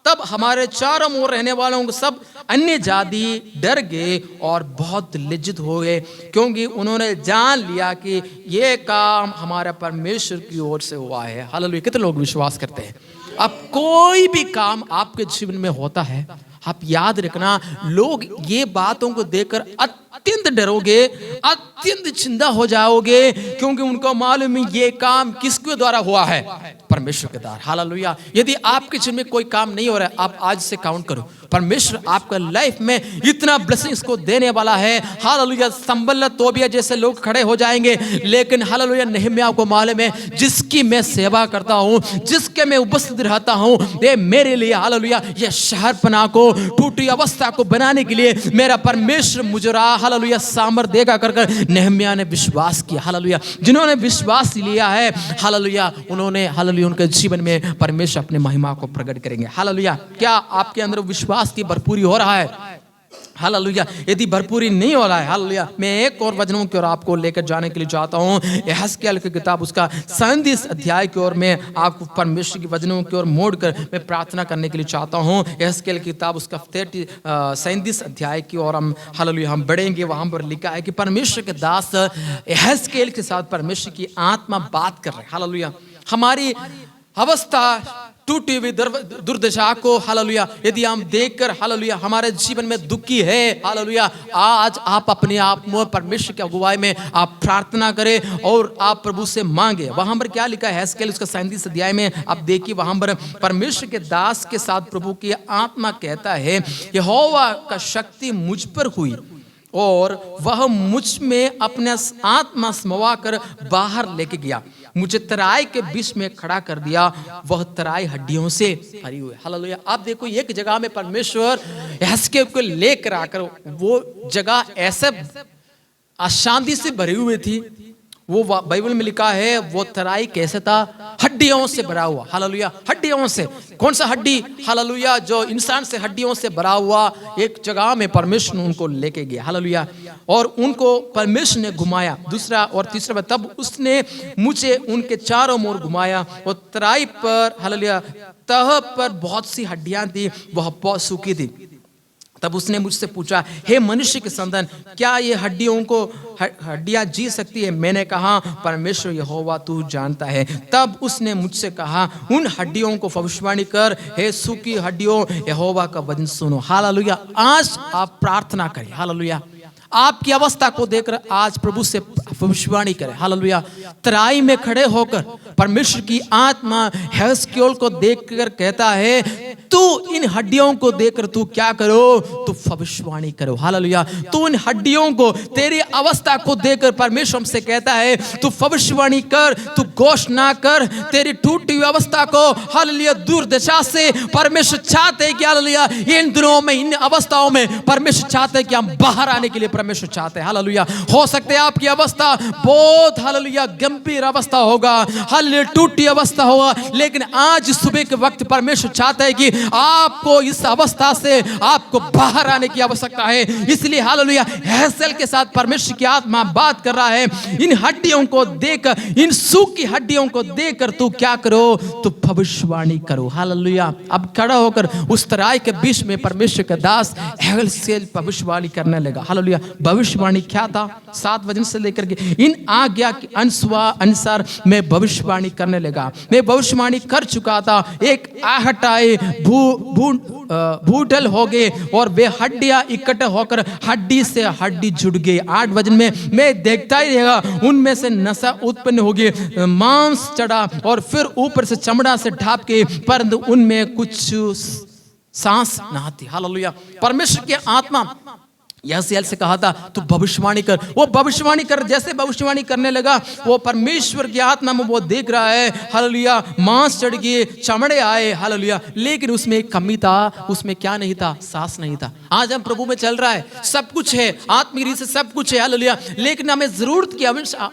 तब हमारे चारों ओर रहने वालों को सब अन्य जाति डर गए और बहुत लज्जित हो गए, क्योंकि उन्होंने जान लिया कि ये काम हमारा परमेश्वर की ओर से हुआ है। हालेलुया। कितने लोग विश्वास करते हैं? अब कोई भी काम आपके जीवन में होता है, आप याद रखना, लोग ये बातों को देखकर अत्यंत डरोगे, अत्यंत चिंता हो जाओगे, क्योंकि उनको मालूम है ये काम किसके द्वारा हुआ है, परमेश्वर के द्वारा। हालेलुया। यदि आपके जीवन में कोई काम नहीं हो रहा है, आप आज से काउंट करो, परमेश्वर आपका लाइफ में इतना ब्लेसिंग्स को देने वाला है। हालेलुया। संबल तोबिया जैसे लोग खड़े हो जाएंगे, लेकिन हालेलुया नेहम्याह को मालूम है, जिसकी मैं सेवा करता हूँ, जिसके मैं उपस्थित रहता हूँ, ये मेरे लिए हालेलुया ये शहरपनाह को, टूटी अवस्था को बनाने के लिए मेरा परमेश्वर मुझे हालेलुया सामर्थ देगा कर नेहम्याह ने विश्वास किया। हालेलुया। जिन्होंने विश्वास लिया है हालेलुया, उन्होंने हालेलुया उनके जीवन में परमेश्वर अपने महिमा को प्रकट करेंगे। हालेलुया। क्या आपके अंदर विश्वास की भरपूरी हो रहा है? हालेलुया। यदि भरपूरी नहीं हो रहा है, हालेलुया, मैं एक और वचनों की ओर आपको लेकर जाने के लिए चाहता हूँ। यहेजकेल की किताब उसका 37 अध्याय की ओर में आपको परमेश्वर की वचनों की ओर मोड़कर मैं प्रार्थना करने के लिए चाहता हूँ। यहेजकेल की किताब उसका 37 अध्याय की ओर हम हालेलुया हम बढ़ेंगे। वहां पर लिखा है कि परमेश्वर के दास यहेजकेल के साथ परमेश्वर की आत्मा बात कर रहे हैं। हालेलुया। हमारी अवस्था टूटी हुई दुर्दशा को हालेलुया यदि हम देखकर हालेलुया हमारे जीवन में दुखी है, हालेलुया, आज आप अपने आप में परमेश्वर की अगुवाई में आप प्रार्थना करें और आप प्रभु से मांगे। वहां पर क्या लिखा है यहेजकेल उसका 37 अध्याय में आप देखिए, वहां पर परमेश्वर के दास के साथ प्रभु की आत्मा कहता है, यहोवा का शक्ति मुझ पर हुई और वह मुझ में अपना आत्मा समवा कर बाहर लेके गया, मुझे तराई के बीच में खड़ा कर दिया, वह तराई हड्डियों से भरी हुई। हालेलुया। आप देखो एक जगह में परमेश्वर यहेजकेल को लेकर आकर, वो जगह ऐसे अशांति से भरी हुई थी, वो बाइबल में लिखा है वो तराई कैसे था, हड्डियों से भरा हुआ। हालेलुया। हड्डियों से, कौन सा हड्डी? हालेलुया जो इंसान से हड्डियों से भरा हुआ एक जगह में परमेश्वर ने उनको लेके गया। हालेलुया। और उनको परमेश्वर ने घुमाया। दूसरा और तीसरा, तब उसने मुझे उनके चारों ओर घुमाया, और तराई पर हालेलुया तह पर बहुत सी हड्डियां थी, वह बहुत सूखी थी। तब उसने मुझसे पूछा, हे मनुष्य के संतान, क्या ये हड्डियां जी सकती है? मैंने कहा, परमेश्वर यहोवा तू जानता है। तब उसने मुझसे कहा, उन हड्डियों को भविष्यवाणी कर, हे सूखी हड्डियों यहोवा का वचन सुनो। हालेलुया। आज आप प्रार्थना करें। हालेलुया। आपकी अवस्था को देखकर आज प्रभु से भविष्यवाणी करें। हालेलुया। तराई में खड़े होकर परमेश्वर की आत्मा यहेजकेल को देखकर कहता है, तू इन हड्डियों को देखकर तू क्या करो? तू भविष्यवाणी करो। हालेलुया। तू इन हड्डियों को, तेरी अवस्था को देखकर परमेश्वर हमसे कहता है, तू भविष्यवाणी कर, तू घोषणा कर, तेरी टूटी हुई अवस्था को हालेलुया दुर्दशा से परमेश्वर चाहते हैं कि हालेलुया इन दिनों में, इन अवस्थाओं में परमेश्वर चाहते हैं कि हम बाहर आने के लिए परमेश्वर चाहते हैं। हालेलुया। हो सकता है आपकी अवस्था बहुत हालेलुया गंभीर अवस्था होगा, हालेलुया टूटी अवस्था होगा, लेकिन आज सुबह के वक्त परमेश्वर चाहता है कि आपको इस अवस्था से आपको बाहर आने की आवश्यकता है। इसलिए हालेलुया यहेजकेल के साथ परमेश्वर की आत्मा बात कर रहा है, इन हड्डियों को देखकर, इन सूखी हड्डियों को देखकर तू क्या करो? तू भविष्यवाणी करो। हालेलुया। अब खड़ा होकर उस तराई के बीच में परमेश्वर का दास यहेजकेल भविष्यवाणी करने लगा। हालेलुया। भविष्यवाणी क्या था? 7 वचन से लेकर के इन आज्ञा के अनुसार मैं भविष्यवाणी करने लगा। मैं भविष्यवाणी कर चुका था, एक आहट आए, भूडल हो गए और वे हड्डियां इकट्ठे होकर हड्डी से हड्डी जुड़ गई। 8 वचन में मैं देखता ही रहेगा, उनमें से नसा उत्पन्न हो गई, मांस चढ़ा और फिर ऊपर से चमड़ा से ढाप के, परंतु उनमें कुछ सांस ना थी। हालेलुया। परमेश्वर की आत्मा यहसीएल से कहा था तू भविष्यवाणी कर। वो भविष्यवाणी कर, जैसे भविष्यवाणी करने लगा वो परमेश्वर की आत्मा में वो देख रहा है, हालेलुया, मांस चढ़ गए, चमड़े आए, हालेलुया, लेकिन उसमें एक कमी था, उसमें क्या नहीं था? सांस नहीं था। आज हम प्रभु में चल रहा है, सब कुछ है, आत्मिक रीति से सब कुछ है, हालेलुया, लेकिन हमें जरूरत के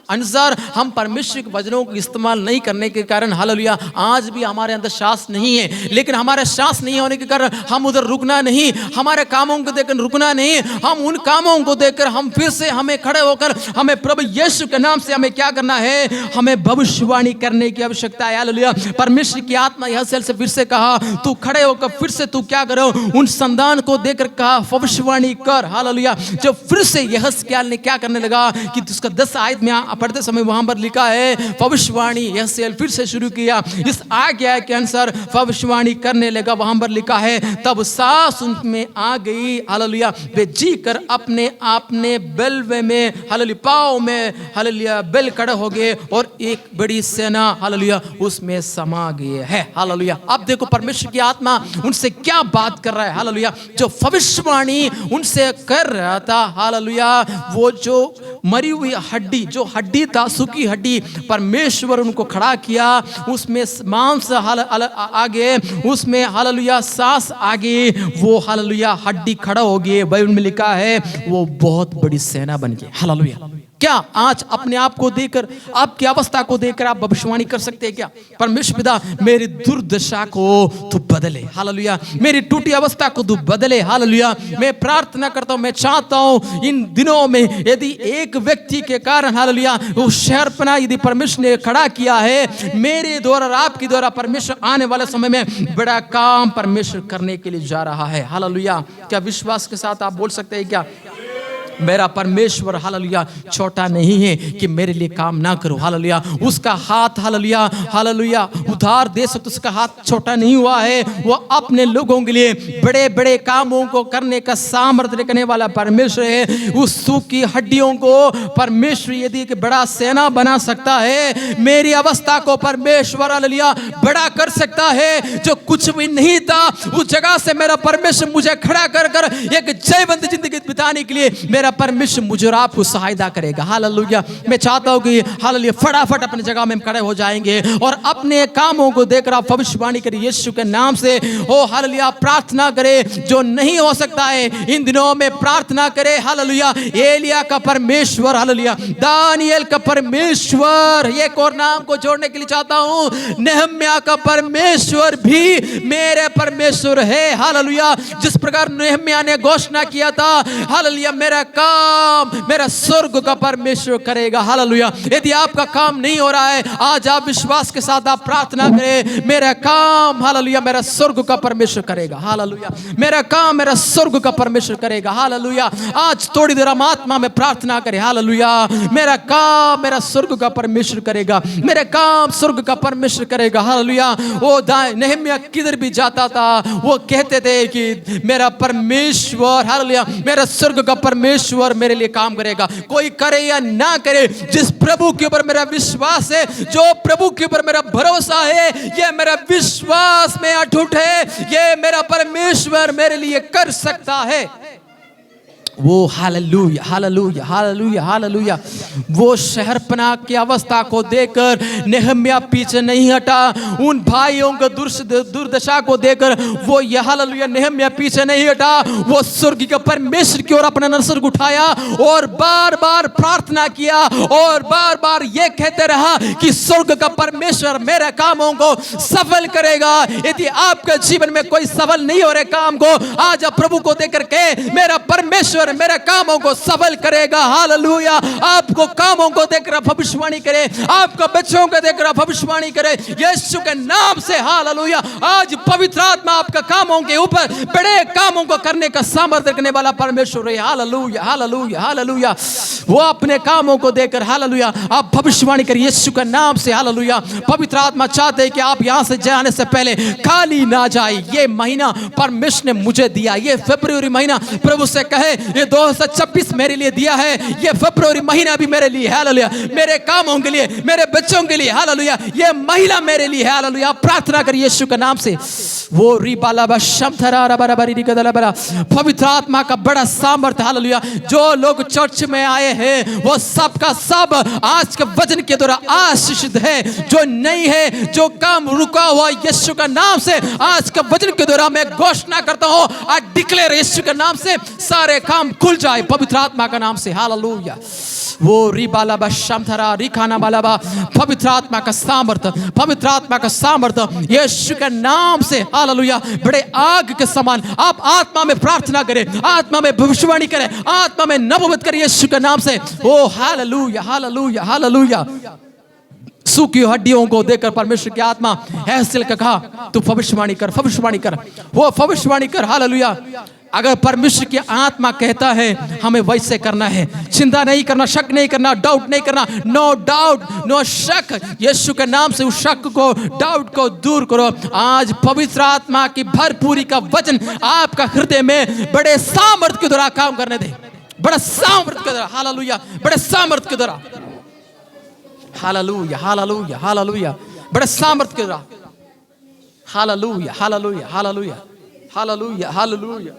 अनुसार हम परमेश्वर के वचनों को इस्तेमाल नहीं करने के कारण, हालेलुया, आज भी हमारे अंदर सांस नहीं है। लेकिन हमारे सांस नहीं होने के कारण हम उधर रुकना नहीं, हमारे कामों को देखकर रुकना नहीं, हम उन कामों को देखकर हम फिर से हमें खड़े होकर हमें प्रभु यीशु के नाम से हमें क्या करना है? हमें भविष्यवाणी करने की आवश्यकता है, हालेलुया। परमेश्वर की आत्मा यहसीएल से फिर से कहा तू खड़े होकर फिर से तू क्या करो? उन संतान को देखकर कहा भविष्यवाणी कर, हालेलुया। जब फिर से यहसीएल ने क्या करने लगा कि उसका 10 आयत में पढ़ते समय वहां पर लिखा है भविष्यवाणी यहसीएल फिर से शुरू किया, इस आज्ञा के अनुसार भविष्यवाणी करने लगा। वहां पर लिखा है तब सांस उनमें आ गई, हालेलुया, वे जी कर अपने आपने बेलवे में, हालेलुया, पाँव में, हालेलुया, बेल खड़े हो गए और एक बड़ी सेना, हालेलुया, उसमें समा गए है, हालेलुया। अब देखो परमेश्वर की आत्मा उनसे क्या बात कर रहा है, हालेलुया। जो भविष्यवाणी उनसे कर रहा था, हालेलुया, वो जो मरी हुई हड्डी, जो हड्डी था, सूखी हड्डी, परमेश्वर उनको खड़ा किया, उसमें मांस आगे, उसमें, हालेलुया, सांस आगे, वो, हालेलुया, हड्डी खड़ा हो गई। बाइबल में लिखा है वो बहुत बड़ी सेना बन गई, हालेलुया। क्या आज अपने आप को देखकर, आपकी अवस्था को देखकर आप भविष्यवाणी कर सकते हैं क्या? परमेश्वर पिता मेरी दुर्दशा को तू बदले, हालेलुया, मेरी टूटी अवस्था को तू बदले, हालेलुया। मैं प्रार्थना करता हूं, मैं चाहता हूं इन दिनों में यदि एक व्यक्ति के कारण, हालेलुया, वो शहरपना यदि परमेश्वर ने खड़ा किया है, मेरे द्वारा और आपके द्वारा परमेश्वर आने वाले समय में बड़ा काम परमेश्वर करने के लिए जा रहा है, हालेलुया। क्या विश्वास के साथ आप बोल सकते हैं क्या? मेरा परमेश्वर, हालेलुया, छोटा नहीं है कि मेरे लिए काम ना करो, हालेलुया। उसका हाथ, हालेलुया, हालेलुया, उधार दे सकते, उसका हाथ छोटा नहीं हुआ है। वो अपने लोगों के लिए बड़े बड़े कामों को करने का सामर्थ्य रखने वाला परमेश्वर है। उस सूखी हड्डियों को परमेश्वर यदि बड़ा सेना बना सकता है, मेरी अवस्था को परमेश्वर, हालेलुया, बड़ा कर सकता है। जो कुछ भी नहीं था उस जगह से मेरा परमेश्वर मुझे खड़ा कर कर एक जयवंत जिंदगी बिताने के लिए मेरा परमेश्वर मुझे और आपको सहायता करेगा, हालेलुया। मैं चाहता हूं कि, हालेलुया, फटाफट अपनी जगह में खड़े हो जाएंगे और अपने कामों को देखकर आप भविष्यवाणी करें यीशु के नाम से। ओ हालेलुया, प्रार्थना करें, जो नहीं हो सकता है इन दिनों में प्रार्थना करें, हालेलुया। एलिया का परमेश्वर, हालेलुया, दानियल का परमेश्वर, एक और नाम को जोड़ने के लिए चाहता हूं, नेहम्याह का परमेश्वर भी मेरे परमेश्वर है, हालेलुया। जिस प्रकार नेहम्याह ने घोषणा किया था, हालेलुया, मेरा काम मेरा स्वर्ग का परमेश्वर करेगा, हालेलुया। यदि आपका काम नहीं हो रहा है, आज आप विश्वास के साथ आप प्रार्थना करें, मेरा काम, हालेलुया, मेरा स्वर्ग का परमेश्वर करेगा, हालेलुया। मेरा काम मेरा स्वर्ग का परमेश्वर करेगा, हालेलुया। आज थोड़ी देर हम आत्मा में प्रार्थना करें, हालेलुया। मेरा काम मेरा स्वर्ग का परमेश्वर करेगा, मेरा काम स्वर्ग का परमेश्वर करेगा, हालेलुया। वो नेहम्याह किधर भी जाता था वो कहते थे कि मेरा परमेश्वर, हालेलुया, मेरा स्वर्ग का परमेश्वर मेरे लिए काम करेगा। कोई करे या ना करे, जिस प्रभु के ऊपर मेरा विश्वास है, जो प्रभु के ऊपर मेरा भरोसा है, ये मेरा विश्वास में अटूट है, ये मेरा परमेश्वर मेरे लिए कर सकता है। वो हालेलुया, हालेलुया, हालेलुया, हालेलुया। वो शहरपनाह की अवस्था को देखकर नेहम्याह पीछे नहीं हटा, उन भाइयों को दुर्दशा को देखकर वो, यह हालेलुया, नेहम्याह पीछे नहीं हटा। वो स्वर्ग के परमेश्वर की ओर अपना नजर उठाया और बार बार प्रार्थना किया और बार बार ये कहते रहा कि स्वर्ग का परमेश्वर मेरे कामों को सफल करेगा। यदि आपके जीवन में कोई सफल नहीं हो रहे काम को, आज आप प्रभु को देखकर के मेरा परमेश्वर मेरे कामों को सफल करेगा, हालेलुया। आपको कामों को देखकर भविष्यवाणी करे, आपको बच्चों को देखकर भविष्यवाणी करे यीशु के नाम से, हालेलुया। आज पवित्र आत्मा आपका कामों के ऊपर बड़े कामों को करने का सामर्थ्य रखने वाला परमेश्वर है, हालेलुया, हालेलुया, हालेलुया। वो अपने कामों को देखकर, हालेलुया, आप भविष्यवाणी करिए यीशु के नाम से, हालेलुया। पवित्र आत्मा चाहते हैं कि आप यहां से जाने से पहले खाली ना जाए। ये महीना परमेश्वर ने मुझे दिया, ये फरवरी महीना प्रभु से कहे ये 2026 मेरे लिए दिया है, ये फरवरी महीना भी मेरे लिए, हालेलुया, मेरे कामों के लिए, मेरे बच्चों के लिए, हालेलुया, ये महिला मेरे लिए, हालेलुया। प्रार्थना करिए यीशु के नाम से। वो रिबालाबा शमथरा रबरबरी निकदलबरा, पवित्र आत्मा का बड़ा सामर्थ्य, हालेलुया। जो लोग चर्च में आए हैं वो सब का सब आज के वचन के द्वारा आशीषित है। जो नहीं है, जो काम रुका हुआ, यीशु का नाम से आज के वचन के द्वारा मैं घोषणा करता हूं, आज डिक्लेयर यीशु के नाम से सारे काम खुल जाए पवित्र आत्मा का नाम से, हालेलुया। वो रिबालाबा शमथरा रिखाना बालाबा, पवित्र आत्मा का सामर्थ्य, पवित्र आत्मा का सामर्थ्य यीशु के नाम से, हालेलुया। बड़े आग के समान आप आत्मा में प्रार्थना करें, आत्मा में भविष्यवाणी करें, आत्मा में नबूवत करें यीशु के नाम से। ओ हालेलुया, हालेलुया, हालेलुया। सूखी हड्डियों को देखकर परमेश्वर की आत्मा हैसिल का कहा, तू भविष्यवाणी कर, भविष्यवाणी कर, वो भविष्यवाणी कर, हालेलुया। अगर परमेश्वर की आत्मा कहता है हमें वैसे करना है, चिंता नहीं करना, शक नहीं करना, डाउट नहीं करना, नो डाउट, नो शक। यीशु के नाम से उस शक को, डाउट को दूर करो। आज पवित्र आत्मा की भरपूरी का वचन आपका हृदय में बड़े सामर्थ्य के द्वारा काम करने दे, बड़ा सामर्थ्य के द्वारा, हालेलुया, बड़े सामर्थ्य के द्वारा, हालेलुया, हालेलुया, हालेलुया, बड़े सामर्थ्य के द्वारा, hallelujah, hallelujah, hallelujah, hallelujah, hallelujah.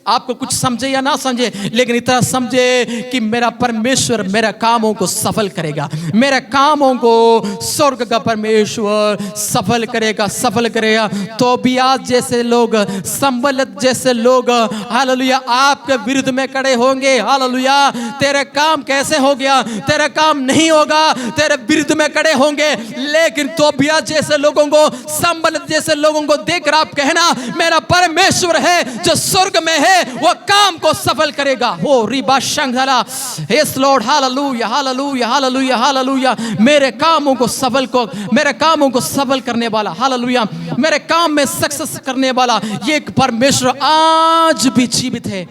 आपको कुछ समझे या ना समझे, लेकिन इतना समझे कि मेरा परमेश्वर मेरा कामों को सफल करेगा, मेरा कामों को स्वर्ग का परमेश्वर सफल करेगा, सफल करेगा। तो भी आज जैसे लोग, संबलत जैसे लोग, हालेलुया, आपके विरुद्ध में खड़े होंगे, हालेलुया। तेरा काम कैसे हो गया, तेरा काम नहीं होगा, तेरे विरुद्ध में खड़े होंगे। लेकिन तो भी आज जैसे लोगों को, संबलत जैसे लोगों को देखकर आप कहना, मेरा परमेश्वर है जो स्वर्ग में है, वो काम को सफल करेगा। हो रिबा शंघला, yes Lord, hallelujah, hallelujah, hallelujah, hallelujah. मेरे कामों को सफल को, मेरे कामों को सफल करने वाला, हालेलुया, मेरे काम में सक्सेस करने वाला ये परमेश्वर आज भी जीवित है।